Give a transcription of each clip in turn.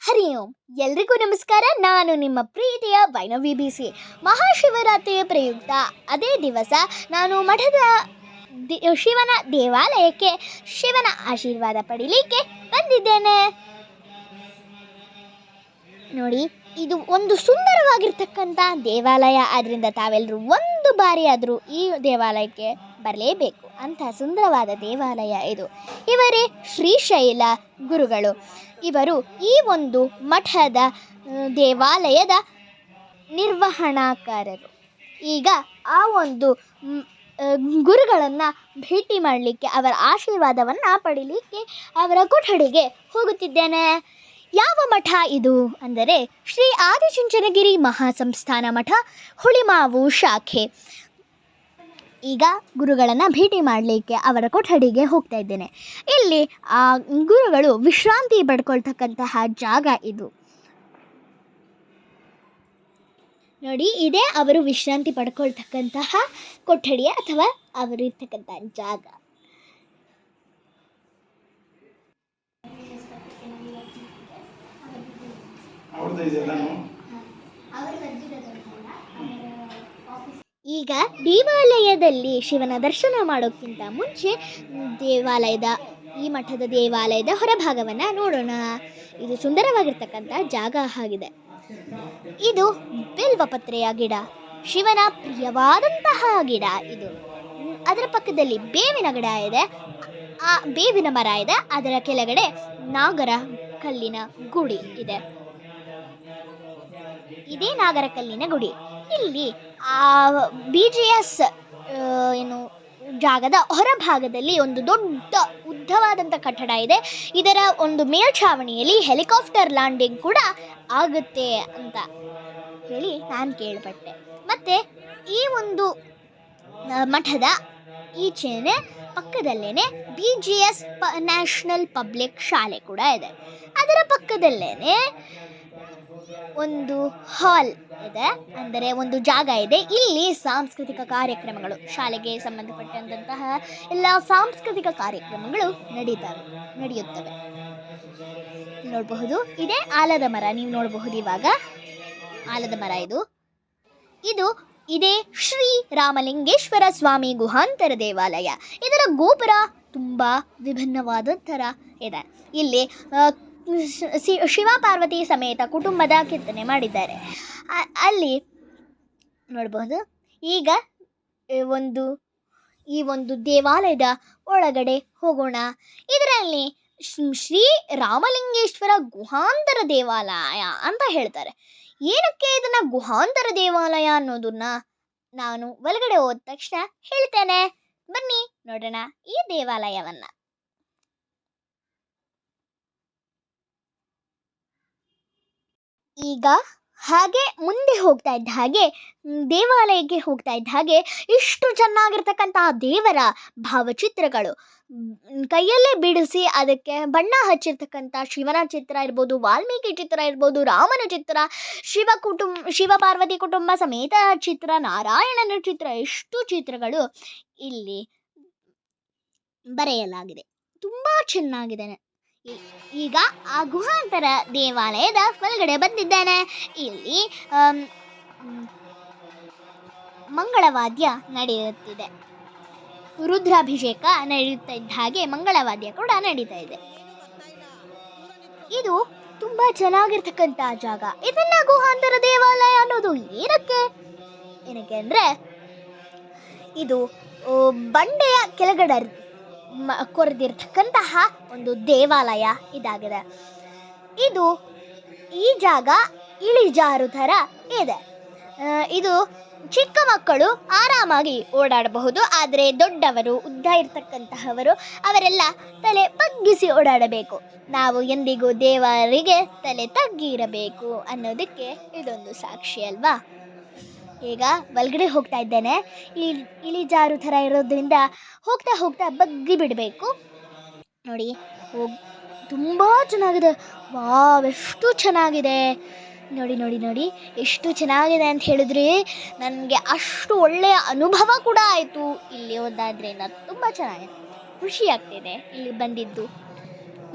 ಹರಿ ಓಂ. ಎಲ್ರಿಗೂ ನಮಸ್ಕಾರ. ನಾನು ನಿಮ್ಮ ಪ್ರೀತಿಯ ವೈನವಿ BC. ಮಹಾಶಿವರಾತ್ರಿಯ ಪ್ರಯುಕ್ತ ಅದೇ ದಿವಸ ನಾನು ಮಠದ ಶಿವನ ದೇವಾಲಯಕ್ಕೆ ಶಿವನ ಆಶೀರ್ವಾದ ಪಡೀಲಿಕ್ಕೆ ಬಂದಿದ್ದೇನೆ. ನೋಡಿ, ಇದು ಒಂದು ಸುಂದರವಾಗಿರ್ತಕ್ಕಂಥ ದೇವಾಲಯ. ಆದ್ದರಿಂದ ತಾವೆಲ್ಲರೂ ಒಂದು ಬಾರಿ ಆದರೂ ಈ ದೇವಾಲಯಕ್ಕೆ ಬರಲೇಬೇಕು. ಅಂತಹ ಸುಂದರವಾದ ದೇವಾಲಯ ಇದು. ಇವರೇ ಶ್ರೀಶೈಲ ಗುರುಗಳು. ಇವರು ಈ ಒಂದು ಮಠದ ದೇವಾಲಯದ ನಿರ್ವಹಣಾಕಾರರು. ಈಗ ಆ ಒಂದು ಗುರುಗಳನ್ನು ಭೇಟಿ ಮಾಡಲಿಕ್ಕೆ, ಅವರ ಆಶೀರ್ವಾದವನ್ನು ಪಡೀಲಿಕ್ಕೆ ಅವರ ಕೊಠಡಿಗೆ ಹೋಗುತ್ತಿದ್ದೇನೆ. ಯಾವ ಮಠ ಇದು ಅಂದರೆ ಶ್ರೀ ಆದಿಚುಂಚನಗಿರಿ ಮಹಾಸಂಸ್ಥಾನ ಮಠ, ಹುಳಿಮಾವು ಶಾಖೆ. ಈಗ ಗುರುಗಳನ್ನು ಭೇಟಿ ಮಾಡಲಿಕ್ಕೆ ಅವರ ಕೊಠಡಿಗೆ ಹೋಗ್ತಾ ಇದ್ದೇನೆ. ಇಲ್ಲಿ ಆ ಗುರುಗಳು ವಿಶ್ರಾಂತಿ ಪಡ್ಕೊಳ್ತಕ್ಕಂತಹ ಜಾಗ ಇದು. ನೋಡಿ, ಇದೇ ಅವರು ವಿಶ್ರಾಂತಿ ಪಡ್ಕೊಳ್ತಕ್ಕಂತಹ ಕೊಠಡಿ ಅಥವಾ ಅವರು ಇರ್ತಕ್ಕಂತಹ ಜಾಗ. ಈಗ ದೇವಾಲಯದಲ್ಲಿ ಶಿವನ ದರ್ಶನ ಮಾಡೋಕ್ಕಿಂತ ಮುಂಚೆ ಈ ಮಠದ ದೇವಾಲಯದ ಹೊರಭಾಗವನ್ನು ನೋಡೋಣ. ಇದು ಸುಂದರವಾಗಿರ್ತಕ್ಕಂಥ ಜಾಗ ಆಗಿದೆ. ಇದು ಬಿಲ್ವಪತ್ರೆಯ ಗಿಡ, ಶಿವನ ಪ್ರಿಯವಾದಂತಹ ಗಿಡ ಇದು. ಅದರ ಪಕ್ಕದಲ್ಲಿ ಬೇವಿನ ಗಿಡ ಇದೆ, ಆ ಬೇವಿನ ಮರ ಇದೆ. ಅದರ ಕೆಳಗಡೆ ನಾಗರ ಕಲ್ಲಿನ ಗುಡಿ ಇದೆ. ಇದೇ ನಾಗರ ಕಲ್ಲಿನ ಗುಡಿ. ಇಲ್ಲಿ BGS ಜಾಗದ ಹೊರಭಾಗದಲ್ಲಿ ಒಂದು ದೊಡ್ಡ ಉದ್ದವಾದಂಥ ಕಟ್ಟಡ ಇದೆ. ಇದರ ಒಂದು ಮೇಲ್ಛಾವಣಿಯಲ್ಲಿ ಹೆಲಿಕಾಪ್ಟರ್ ಲ್ಯಾಂಡಿಂಗ್ ಕೂಡ ಆಗುತ್ತೆ ಅಂತ ಹೇಳಿ ನಾನು ಕೇಳ್ಪಟ್ಟೆ. ಮತ್ತು ಈ ಒಂದು ಮಠದ ಈಚೆನೆ ಪಕ್ಕದಲ್ಲೇ BGS ನ್ಯಾಷನಲ್ ಪಬ್ಲಿಕ್ ಶಾಲೆ ಕೂಡ ಇದೆ. ಅದರ ಪಕ್ಕದಲ್ಲೇ ಒಂದು ಹಾಲ್ ಇದೆ, ಅಂದರೆ ಒಂದು ಜಾಗ ಇದೆ. ಇಲ್ಲಿ ಸಾಂಸ್ಕೃತಿಕ ಕಾರ್ಯಕ್ರಮಗಳು, ಶಾಲೆಗೆ ಸಂಬಂಧಪಟ್ಟಂತಹ ಎಲ್ಲ ಸಾಂಸ್ಕೃತಿಕ ಕಾರ್ಯಕ್ರಮಗಳು ನಡೆಯುತ್ತವೆ. ನೋಡಬಹುದು, ಇದೇ ಆಲದ ಮರ. ನೀವು ನೋಡಬಹುದು, ಇವಾಗ ಆಲದ ಮರ ಇದು ಇದೇ ಶ್ರೀ ರಾಮಲಿಂಗೇಶ್ವರ ಸ್ವಾಮಿ ಗುಹಾಂತರ ದೇವಾಲಯ. ಇದರ ಗೋಪುರ ತುಂಬ ವಿಭಿನ್ನವಾದ ಥರ ಇದೆ. ಇಲ್ಲಿ ಶಿವ ಪಾರ್ವತಿ ಸಮೇತ ಕುಟುಂಬದ ಕೆತ್ತನೆ ಮಾಡಿದ್ದಾರೆ. ಅಲ್ಲಿ ನೋಡಬಹುದು. ಈಗ ಈ ಒಂದು ದೇವಾಲಯದ ಒಳಗಡೆ ಹೋಗೋಣ. ಇದರಲ್ಲಿ ಶ್ರೀ ರಾಮಲಿಂಗೇಶ್ವರ ಗುಹಾಂತರ ದೇವಾಲಯ ಅಂತ ಹೇಳ್ತಾರೆ. ಏನಕ್ಕೆ ಇದನ್ನು ಗುಹಾಂತರ ದೇವಾಲಯ ಅನ್ನೋದನ್ನ ನಾನು ಒಳಗಡೆ ಹೋದ ತಕ್ಷಣ ಹೇಳ್ತೇನೆ. ಬನ್ನಿ ನೋಡೋಣ ಈ ದೇವಾಲಯವನ್ನು. ಈಗ ಹಾಗೆ ಮುಂದೆ ಹೋಗ್ತಾ ಇದ್ದ ಹಾಗೆ, ದೇವಾಲಯಕ್ಕೆ ಹೋಗ್ತಾ ಇದ್ದ ಹಾಗೆ, ಇಷ್ಟು ಚೆನ್ನಾಗಿರ್ತಕ್ಕಂತಹ ದೇವರ ಭಾವಚಿತ್ರಗಳು ಕೈಯಲ್ಲೇ ಬಿಡಿಸಿ ಅದಕ್ಕೆ ಬಣ್ಣ ಹಚ್ಚಿರ್ತಕ್ಕಂಥ ಶಿವನ ಚಿತ್ರ ಇರ್ಬೋದು, ವಾಲ್ಮೀಕಿ ಚಿತ್ರ ಇರ್ಬೋದು, ರಾಮನ ಚಿತ್ರ, ಶಿವ ಪಾರ್ವತಿ ಕುಟುಂಬ ಸಮೇತ ಚಿತ್ರ, ನಾರಾಯಣನ ಚಿತ್ರ, ಎಷ್ಟು ಚಿತ್ರಗಳು ಇಲ್ಲಿ ಬರೆಯಲಾಗಿದೆ. ತುಂಬ ಚೆನ್ನಾಗಿದೆ. ಈಗ ಆ ಗುಹಾಂತರ ದೇವಾಲಯದ ಒಳಗಡೆ ಬಂದಿದ್ದೇನೆ. ಇಲ್ಲಿ ಮಂಗಳವಾದ್ಯ ನಡೆಯುತ್ತಿದೆ. ರುದ್ರಾಭಿಷೇಕ ನಡೆಯುತ್ತಾ ಇದ್ದ ಹಾಗೆ ಮಂಗಳವಾದ್ಯ ಕೂಡ ನಡೀತಾ ಇದೆ. ಇದು ತುಂಬಾ ಚೆನ್ನಾಗಿರ್ತಕ್ಕಂಥ ಜಾಗ. ಇದನ್ನ ಗುಹಾಂತರ ದೇವಾಲಯ ಅನ್ನೋದು ಏನಕ್ಕೆ ಅಂದರೆ, ಇದು ಬಂಡೆಯ ಕೆಳಗಡೆ ಕೊರೆದಿರ್ತಕ್ಕಂತಹ ಒಂದು ದೇವಾಲಯ ಇದಾಗಿದೆ. ಈ ಜಾಗ ಇಳಿಜಾರು ಥರ ಇದೆ. ಇದು ಚಿಕ್ಕ ಮಕ್ಕಳು ಆರಾಮಾಗಿ ಓಡಾಡಬಹುದು. ಆದರೆ ದೊಡ್ಡವರು, ಉದ್ದ ಇರ್ತಕ್ಕಂತಹವರು, ಅವರೆಲ್ಲ ತಲೆ ಬಗ್ಗಿಸಿ ಓಡಾಡಬೇಕು. ನಾವು ಎಂದಿಗೂ ದೇವರಿಗೆ ತಲೆ ತಗ್ಗಿ ಇರಬೇಕು ಅನ್ನೋದಕ್ಕೆ ಇದೊಂದು ಸಾಕ್ಷಿ ಅಲ್ವಾ. ಈಗ ಒಳಗಡೆ ಹೋಗ್ತಾ ಇದ್ದೇನೆ. ಇಳಿಜಾರು ಥರ ಇರೋದ್ರಿಂದ ಹೋಗ್ತಾ ಬಗ್ಗಿ ಬಿಡಬೇಕು. ನೋಡಿ, ತುಂಬ ಚೆನ್ನಾಗಿದೆ. ವಾವ್, ಎಷ್ಟು ಚೆನ್ನಾಗಿದೆ. ನೋಡಿ ಎಷ್ಟು ಚೆನ್ನಾಗಿದೆ ಅಂತ ಹೇಳಿದ್ರೆ, ನನಗೆ ಅಷ್ಟು ಒಳ್ಳೆಯ ಅನುಭವ ಕೂಡ ಆಯಿತು ಇಲ್ಲಿ ಹೋದಾದ್ರಿಂದ. ತುಂಬ ಚೆನ್ನಾಗಿದೆ, ಖುಷಿ ಆಗ್ತಿದೆ ಇಲ್ಲಿ ಬಂದಿದ್ದು.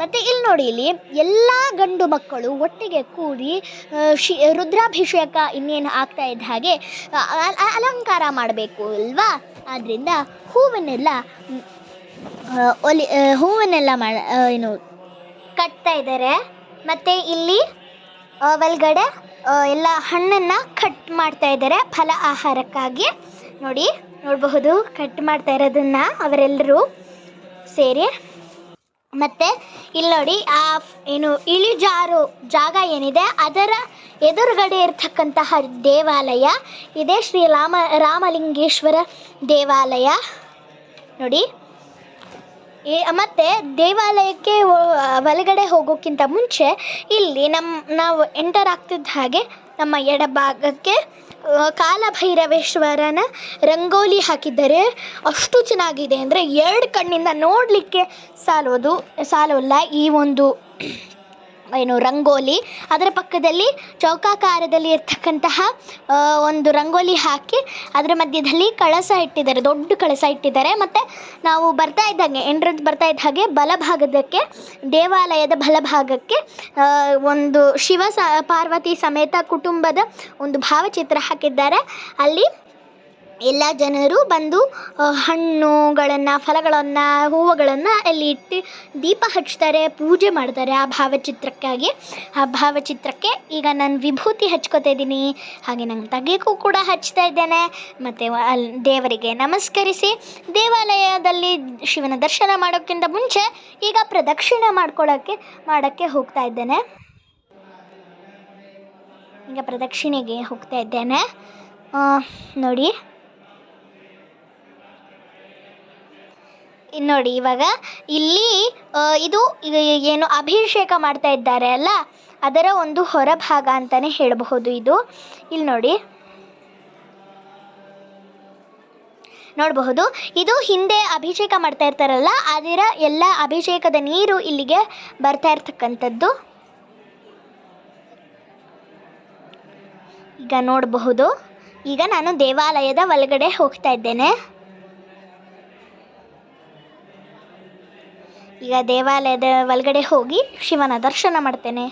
ಮತ್ತು ಇಲ್ಲಿ ನೋಡಿ, ಇಲ್ಲಿ ಎಲ್ಲ ಗಂಡು ಮಕ್ಕಳು ಒಟ್ಟಿಗೆ ಕೂಡಿ ರುದ್ರಾಭಿಷೇಕ ಇನ್ನೇನು ಆಗ್ತಾ ಇದ್ದ ಹಾಗೆ ಅಲಂಕಾರ ಮಾಡಬೇಕು ಅಲ್ವಾ. ಆದ್ದರಿಂದ ಹೂವನ್ನೆಲ್ಲ ಏನು ಕಟ್ತಾ ಇದ್ದಾರೆ. ಮತ್ತು ಇಲ್ಲಿ ಒಳಗಡೆ ಎಲ್ಲ ಹಣ್ಣನ್ನು ಕಟ್ ಮಾಡ್ತಾ ಇದ್ದಾರೆ ಫಲ ಆಹಾರಕ್ಕಾಗಿ. ನೋಡಬಹುದು ಕಟ್ ಮಾಡ್ತಾ ಇರೋದನ್ನು ಅವರೆಲ್ಲರೂ ಸೇರಿ. ಮತ್ತು ಇಲ್ಲಿ ನೋಡಿ, ಇಳಿಜಾರು ಜಾಗ ಏನಿದೆ ಅದರ ಎದುರುಗಡೆ ಇರ್ತಕ್ಕಂತಹ ದೇವಾಲಯ ಇದೇ ರಾಮಲಿಂಗೇಶ್ವರ ದೇವಾಲಯ ನೋಡಿ. ಮತ್ತು ದೇವಾಲಯಕ್ಕೆ ಒಳಗಡೆ ಹೋಗೋಕ್ಕಿಂತ ಮುಂಚೆ ಇಲ್ಲಿ ನಾವು ಎಂಟರ್ ಆಗ್ತಿದ್ದ ಹಾಗೆ ನಮ್ಮ ಎಡಭಾಗಕ್ಕೆ ಕಾಲಭೈರವೇಶ್ವರನ ರಂಗೋಲಿ ಹಾಕಿದ್ದಾರೆ. ಅಷ್ಟು ಚೆನ್ನಾಗಿದೆ ಅಂದರೆ 2 ಕಣ್ಣಿಂದ ನೋಡಲಿಕ್ಕೆ ಸಾಲೋಲ್ಲ ಈ ಒಂದು ರಂಗೋಲಿ. ಅದರ ಪಕ್ಕದಲ್ಲಿ ಚೌಕಾಕಾರದಲ್ಲಿ ಇರ್ತಕ್ಕಂತಹ ಒಂದು ರಂಗೋಲಿ ಹಾಕಿ ಅದರ ಮಧ್ಯದಲ್ಲಿ ಕಳಸ ಇಟ್ಟಿದ್ದಾರೆ, ದೊಡ್ಡ ಕಳಸ ಇಟ್ಟಿದ್ದಾರೆ. ಮತ್ತು ನಾವು ಎಂಟ್ರೆನ್ಸ್ ಬರ್ತಾ ಇದ್ದ ಹಾಗೆ ಬಲಭಾಗದಕ್ಕೆ, ದೇವಾಲಯದ ಬಲಭಾಗಕ್ಕೆ ಒಂದು ಪಾರ್ವತಿ ಸಮೇತ ಕುಟುಂಬದ ಒಂದು ಭಾವಚಿತ್ರ ಹಾಕಿದ್ದಾರೆ. ಅಲ್ಲಿ ಎಲ್ಲ ಜನರು ಬಂದು ಹಣ್ಣುಗಳನ್ನು, ಫಲಗಳನ್ನು, ಹೂವುಗಳನ್ನು ಅಲ್ಲಿ ಇಟ್ಟು ದೀಪ ಹಚ್ತಾರೆ, ಪೂಜೆ ಮಾಡ್ತಾರೆ ಆ ಭಾವಚಿತ್ರಕ್ಕೆ. ಈಗ ನಾನು ವಿಭೂತಿ ಹಚ್ಕೋತಾ ಇದ್ದೀನಿ, ಹಾಗೆ ನಂಗೆ ತಗೆಗೂ ಕೂಡ ಹಚ್ತಾ ಇದ್ದೇನೆ. ಮತ್ತು ದೇವರಿಗೆ ನಮಸ್ಕರಿಸಿ ದೇವಾಲಯದಲ್ಲಿ ಶಿವನ ದರ್ಶನ ಮಾಡೋಕ್ಕಿಂತ ಮುಂಚೆ ಈಗ ಪ್ರದಕ್ಷಿಣೆ ಮಾಡೋಕ್ಕೆ ಹೋಗ್ತಾ ಇದ್ದೇನೆ. ಈಗ ಪ್ರದಕ್ಷಿಣೆಗೆ ಹೋಗ್ತಾ ಇದ್ದೇನೆ ನೋಡಿ. ನೋಡಿ, ಇವಾಗ ಇಲ್ಲಿ ಇದು ಏನು ಅಭಿಷೇಕ ಮಾಡ್ತಾ ಇದ್ದಾರೆ ಅಲ್ಲ, ಅದರ ಒಂದು ಹೊರಭಾಗ ಅಂತಲೇ ಹೇಳಬಹುದು ಇದು. ಇಲ್ಲಿ ನೋಡಬಹುದು, ಇದು ಹಿಂದೆ ಅಭಿಷೇಕ ಮಾಡ್ತಾ ಇರ್ತಾರಲ್ಲ ಅದರ ಎಲ್ಲ ಅಭಿಷೇಕದ ನೀರು ಇಲ್ಲಿಗೆ ಬರ್ತಾ ಇರ್ತಕ್ಕಂಥದ್ದು ಈಗ ನೋಡಬಹುದು. ಈಗ ನಾನು ದೇವಾಲಯದ ಒಳಗಡೆ ಹೋಗ್ತಾ ಇದ್ದೇನೆ. ಈಗ ದೇವಾಲಯದ ಒಳಗಡೆ ಹೋಗಿ ಶಿವನ ದರ್ಶನ ಮಾಡ್ತೇನೆ.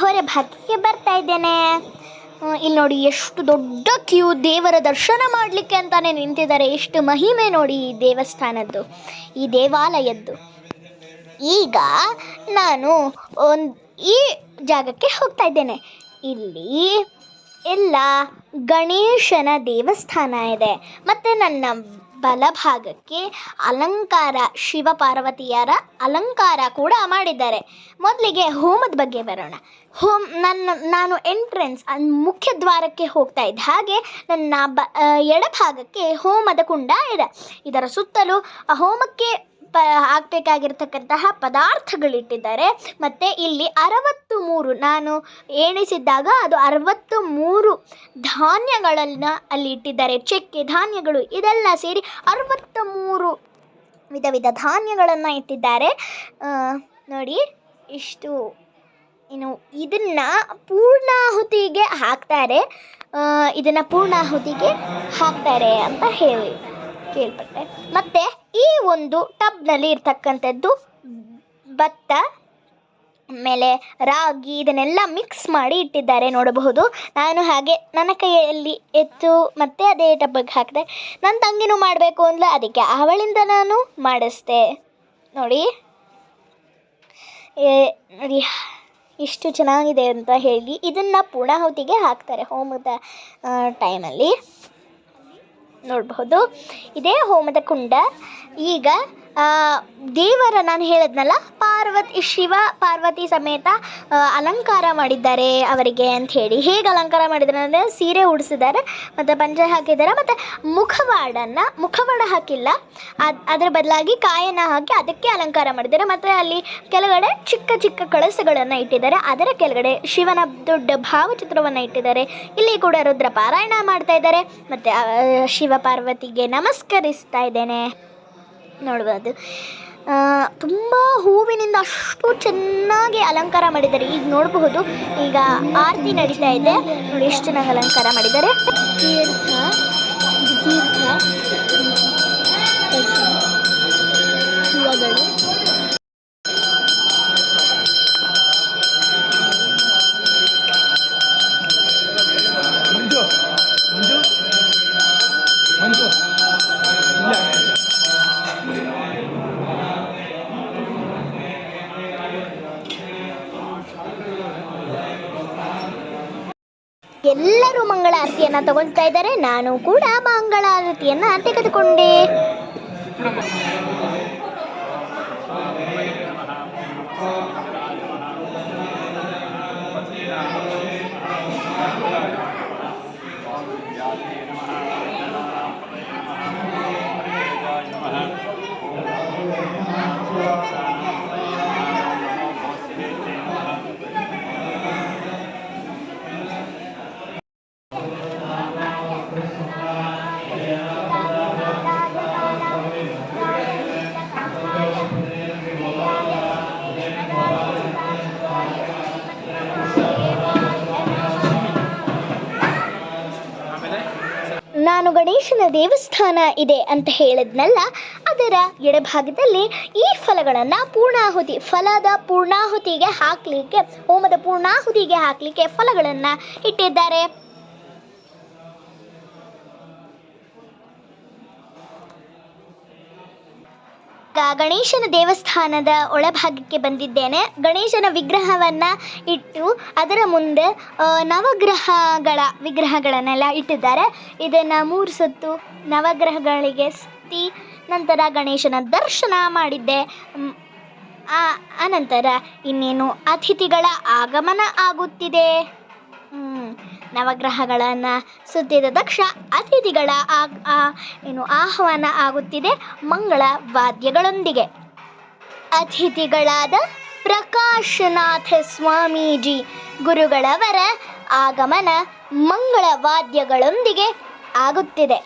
ಹೊರಭಾಗಕ್ಕೆ ಬರ್ತಾ ಇದ್ದೇನೆ. ಇಲ್ಲಿ ನೋಡಿ, ಎಷ್ಟು ದೊಡ್ಡ ಕ್ಯೂ, ದೇವರ ದರ್ಶನ ಮಾಡಲಿಕ್ಕೆ ಅಂತಾನೆ ನಿಂತಿದ್ದಾರೆ. ಎಷ್ಟು ಮಹಿಮೆ ನೋಡಿ ಈ ದೇವಸ್ಥಾನದ್ದು, ಈ ದೇವಾಲಯದ್ದು. ಈಗ ನಾನು ಈ ಜಾಗಕ್ಕೆ ಹೋಗ್ತಾ ಇದ್ದೇನೆ. ಇಲ್ಲಿ ಎಲ್ಲ ಗಣೇಶನ ದೇವಸ್ಥಾನ ಇದೆ. ಮತ್ತು ನನ್ನ ಬಲಭಾಗಕ್ಕೆ ಅಲಂಕಾರ, ಶಿವ ಪಾರ್ವತಿಯರ ಅಲಂಕಾರ ಕೂಡ ಮಾಡಿದ್ದಾರೆ. ಮೊದಲಿಗೆ ಹೋಮದ ಬಗ್ಗೆ ಬರೋಣ. ನಾನು ಎಂಟ್ರೆನ್ಸ್ ಮುಖ್ಯ ದ್ವಾರಕ್ಕೆ ಹೋಗ್ತಾ ಇದ್ದ ಹಾಗೆ ನನ್ನ ಎಡಭಾಗಕ್ಕೆ ಹೋಮದ ಕುಂಡ ಇದೆ. ಇದರ ಸುತ್ತಲೂ ಹೋಮಕ್ಕೆ ಹಾಕಬೇಕಾಗಿರ್ತಕ್ಕಂತಹ ಪದಾರ್ಥಗಳಿಟ್ಟಿದ್ದಾರೆ. ಮತ್ತು ಇಲ್ಲಿ 63 ನಾನು ಎಣಿಸಿದ್ದಾಗ ಅದು 63 ಧಾನ್ಯಗಳನ್ನು ಅಲ್ಲಿ ಇಟ್ಟಿದ್ದಾರೆ. ಚಕ್ಕೆ ಧಾನ್ಯಗಳು ಇದೆಲ್ಲ ಸೇರಿ 63 ವಿಧ ವಿಧ ಧಾನ್ಯಗಳನ್ನು ಇಟ್ಟಿದ್ದಾರೆ. ನೋಡಿ ಇಷ್ಟು. ಇನ್ನು ಇದನ್ನು ಪೂರ್ಣಾಹುತಿಗೆ ಹಾಕ್ತಾರೆ. ಅಂತ ಹೇಳಿ ಕೇಳ್ಪಟ್ಟೆ. ಮತ್ತು ಈ ಒಂದು ಟಬ್ನಲ್ಲಿ ಇರ್ತಕ್ಕಂಥದ್ದು ಭತ್ತ, ಆಮೇಲೆ ರಾಗಿ ಇದನ್ನೆಲ್ಲ ಮಿಕ್ಸ್ ಮಾಡಿ ಇಟ್ಟಿದ್ದಾರೆ ನೋಡಬಹುದು. ನಾನು ಹಾಗೆ ನನ್ನ ಕೈಯಲ್ಲಿ ಎತ್ತು ಮತ್ತು ಅದೇ ಟಬ್ಬಿಗೆ ಹಾಕಿದೆ. ನನ್ನ ತಂಗಿನೂ ಮಾಡಬೇಕು ಅಂದ್ಲು, ಅದಕ್ಕೆ ಅವಳಿಂದ ನಾನು ಮಾಡಿಸ್ದೆ. ನೋಡಿ ಇಷ್ಟು ಚೆನ್ನಾಗಿದೆ ಅಂತ ಹೇಳಿ ಇದನ್ನು ಪೂರ್ಣಾಹುತಿಗೆ ಹಾಕ್ತಾರೆ ಹೋಮದ ಟೈಮಲ್ಲಿ. ನೋಡಬಹುದು ಇದೇ ಹೋಮದ ಕುಂಡ. ಈಗ ದೇವರ ನಾನು ಹೇಳಿದ್ನಲ್ಲ ಶಿವ ಪಾರ್ವತಿ ಸಮೇತ ಅಲಂಕಾರ ಮಾಡಿದ್ದಾರೆ ಅವರಿಗೆ ಅಂಥೇಳಿ. ಹೇಗೆ ಅಲಂಕಾರ ಮಾಡಿದ್ದಾರೆ ಅಂದರೆ ಸೀರೆ ಉಡಿಸಿದ್ದಾರೆ ಮತ್ತು ಪಂಚೆ ಹಾಕಿದ್ದಾರೆ ಮತ್ತು ಮುಖವಾಡ ಹಾಕಿಲ್ಲ, ಅದರ ಬದಲಾಗಿ ಕಾಯನ್ನು ಹಾಕಿ ಅದಕ್ಕೆ ಅಲಂಕಾರ ಮಾಡಿದ್ದಾರೆ. ಮತ್ತು ಅಲ್ಲಿ ಕೆಳಗಡೆ ಚಿಕ್ಕ ಚಿಕ್ಕ ಕಳಸಗಳನ್ನು ಇಟ್ಟಿದ್ದಾರೆ, ಅದರ ಕೆಳಗಡೆ ಶಿವನ ದೊಡ್ಡ ಭಾವಚಿತ್ರವನ್ನು ಇಟ್ಟಿದ್ದಾರೆ. ಇಲ್ಲಿ ಕೂಡ ರುದ್ರ ಪಾರಾಯಣ ಮಾಡ್ತಾ ಇದ್ದಾರೆ ಮತ್ತು ಶಿವ ಪಾರ್ವತಿಗೆ ನಮಸ್ಕರಿಸ್ತಾ ಇದ್ದೇನೆ. ನೋಡ್ಬೋದು ತುಂಬ ಹೂವಿನಿಂದ ಅಷ್ಟು ಚೆನ್ನಾಗಿ ಅಲಂಕಾರ ಮಾಡಿದ್ದಾರೆ. ಈಗ ನೋಡಬಹುದು, ಈಗ ಆರತಿ ನಡೀತಾ ಇದೆ ನೋಡಿ ಎಷ್ಟು ಚೆನ್ನಾಗಿ ಅಲಂಕಾರ ಮಾಡಿದ್ದಾರೆ. ಹೂವುಗಳು ಎಲ್ಲರೂ ಮಂಗಳಾರತಿಯನ್ನು ತಗೊಳ್ತಾ ಇದ್ದಾರೆ. ನಾನು ಕೂಡ ಮಂಗಳಾರತಿಯನ್ನು ತೆಗೆದುಕೊಂಡೆ. ನಾನು ಗಣೇಶನ ದೇವಸ್ಥಾನ ಇದೆ ಅಂತ ಹೇಳಿದ್ನಲ್ಲ, ಅದರ ಎಡಭಾಗದಲ್ಲಿ ಈ ಫಲಗಳನ್ನು ಪೂರ್ಣಾಹುತಿಗೆ ಹಾಕಲಿಕ್ಕೆ, ಹೋಮದ ಪೂರ್ಣಾಹುತಿಗೆ ಹಾಕಲಿಕ್ಕೆ ಫಲಗಳನ್ನು ಇಟ್ಟಿದ್ದಾರೆ. ಗಣೇಶನ ದೇವಸ್ಥಾನದ ಒಳಭಾಗಕ್ಕೆ ಬಂದಿದ್ದೇನೆ. ಗಣೇಶನ ವಿಗ್ರಹವನ್ನು ಇಟ್ಟು ಅದರ ಮುಂದೆ ನವಗ್ರಹಗಳ ವಿಗ್ರಹಗಳನ್ನೆಲ್ಲ ಇಟ್ಟಿದ್ದಾರೆ. ಇದನ್ನು 3 ಸುತ್ತು ನವಗ್ರಹಗಳಿಗೆ ಸುತ್ತಿ ನಂತರ ಗಣೇಶನ ದರ್ಶನ ಮಾಡಿದ್ದೆ. ಅನಂತರ ಇನ್ನೇನು ಅತಿಥಿಗಳ ಆಗಮನ ಆಗುತ್ತಿದೆ. ನವಗ್ರಹಗಳನ್ನು ಸುತ್ತಿದ ತಕ್ಷಣ ಅತಿಥಿಗಳ ಆಹ್ವಾನ ಆಗುತ್ತಿದೆ ಮಂಗಳ ವಾದ್ಯಗಳೊಂದಿಗೆ. ಅತಿಥಿಗಳಾದ ಪ್ರಕಾಶನಾಥ ಸ್ವಾಮೀಜಿ ಗುರುಗಳವರ ಆಗಮನ ಮಂಗಳ ವಾದ್ಯಗಳೊಂದಿಗೆ ಆಗುತ್ತಿದೆ.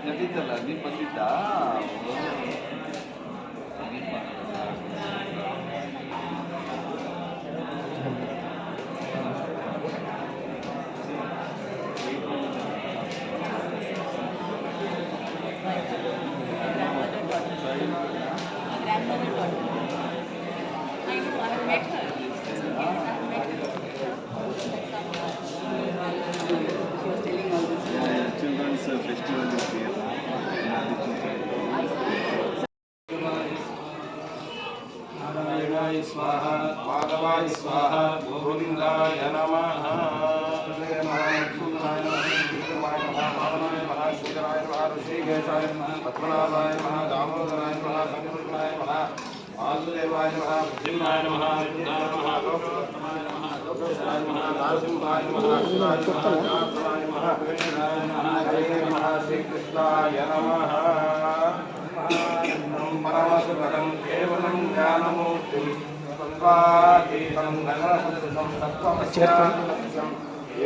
ಬಂದಿದ್ದಲ್ಲ ನೀನು ಬಂದಿದ್ದ ಗಣೇಶಾಯ ನಮಃ ಪದ್ಮನಾಭಾಯ ನಮಃ ದಾಮೋದರಾಯ ನಮಃ ಸಂಕೃಷ್ಣಾಯ ನಮಃ ವಾಸುದೇವಾಯ ನಮಃ ನೃಸಿಂಹಾಯ ನಮಃ ವಿದ್ಯಾಯ ನಮಃ ಲೋಕೋತ್ತಮಾಯ ನಮಃ ಲೋಕೇಶಾಯ ನಮಃ ನರಸಿಂಹಾಯ ನಮಃ ಶಿವಾಯ ನಮಃ ಜಾತರಾಯ ನಮಃ ವೇಣುರಾಯ ನಮಃ ಹರೇ ನಮಃ ಶ್ರೀಕೃಷ್ಣಾಯ ನಮಃ ಪರಮಸುಖಂ ಕೇವಲಂ ಜ್ಞಾನಮೂರ್ತಿಂ ಸರ್ವಾತೀತಂ ಗಗನಸದೃಶಂ ತತ್ವಮಸ್ಯಾದಿಲಕ್ಷ್ಯಂ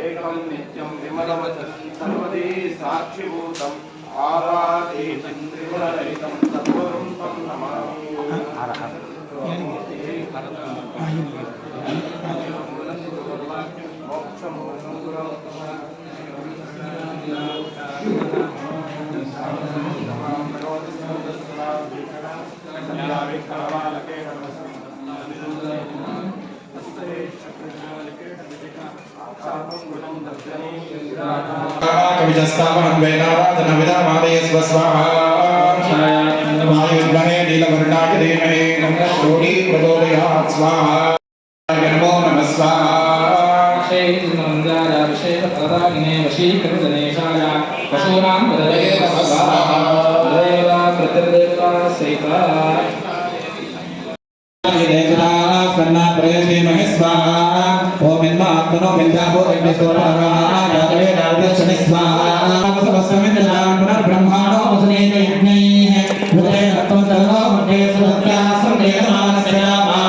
ಏಕಂ ನಿತ್ಯಂ ವಿಮಲವಚನ ಸರ್ವದೇ ಸಾಕ್ಷಿಭೂತಂ ಆವಾತೀತಂ ತ್ರಿಗುಣರಹಿತಂ ತದ್ಗುರುಂ ತ್ವಂ ನಮಾಮಿ ಮೋಕ್ಷಮೋಕ್ಷಂ ಗುರೋ कविजस्तावनं वेदाराधन विदामादय स्वस्वाहा वायुर्गणे नीलवर्णाय धीमहि नमः प्रचोदयात् स्वाहा नमो नमः स्वाहा शेषमंजाराभिषेकप्रदायिने वशीकृतगणेशाय पशूनां वदने स्वाहा देवता प्रतिदेवता सहिता कन्ना प्रयसे महेश्वाहा ओम इन्मात्मनो विद्यापो अग्निस्वरणागारे राजदर्शने स्वाहा समस्तमिन्द्रान् पुनर्ब्रह्माणो मुसनेन यज्ञैः हृदये रक्तं सर्वो मुखे सुभद्रासं देवमानस्य रामा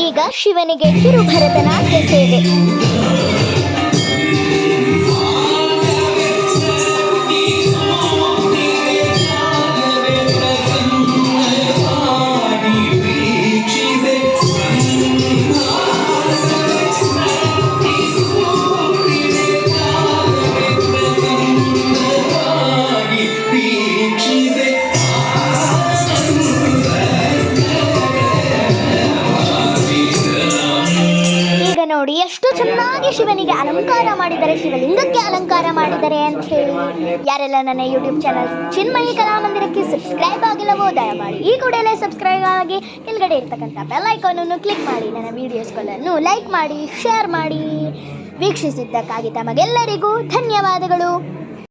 ಈಗ ಶಿವನಿಗೆ ಕಿರು ಭರತನಾಟ್ಯ ಸೇವೆ. ನೋಡಿ ಎಷ್ಟು ಚೆನ್ನಾಗಿ ಶಿವನಿಗೆ ಅಲಂಕಾರ ಮಾಡಿದ್ದಾರೆ, ಶಿವಲಿಂಗಕ್ಕೆ ಅಲಂಕಾರ ಮಾಡಿದ್ದಾರೆ ಅಂತ ಹೇಳಿ. ಯಾರೆಲ್ಲ ನನ್ನ ಯೂಟ್ಯೂಬ್ ಚಾನಲ್ ಚಿನ್ಮಯಿ ಕಲಾಮಂದಿರಕ್ಕೆ ಸಬ್ಸ್ಕ್ರೈಬ್ ಆಗಿಲ್ಲವೋ ದಯಮಾಡಿ ಈ ಕೂಡಲೇ ಸಬ್ಸ್ಕ್ರೈಬ್ ಆಗಿ ಕೆಳಗಡೆ ಇರ್ತಕ್ಕಂಥ ಬೆಲ್ ಐಕಾನನ್ನು ಕ್ಲಿಕ್ ಮಾಡಿ ನನ್ನ ವಿಡಿಯೋಸ್ಗಳನ್ನು ಲೈಕ್ ಮಾಡಿ ಶೇರ್ ಮಾಡಿ. ವೀಕ್ಷಿಸಿದ್ದಕ್ಕಾಗಿ ತಮಗೆಲ್ಲರಿಗೂ ಧನ್ಯವಾದಗಳು.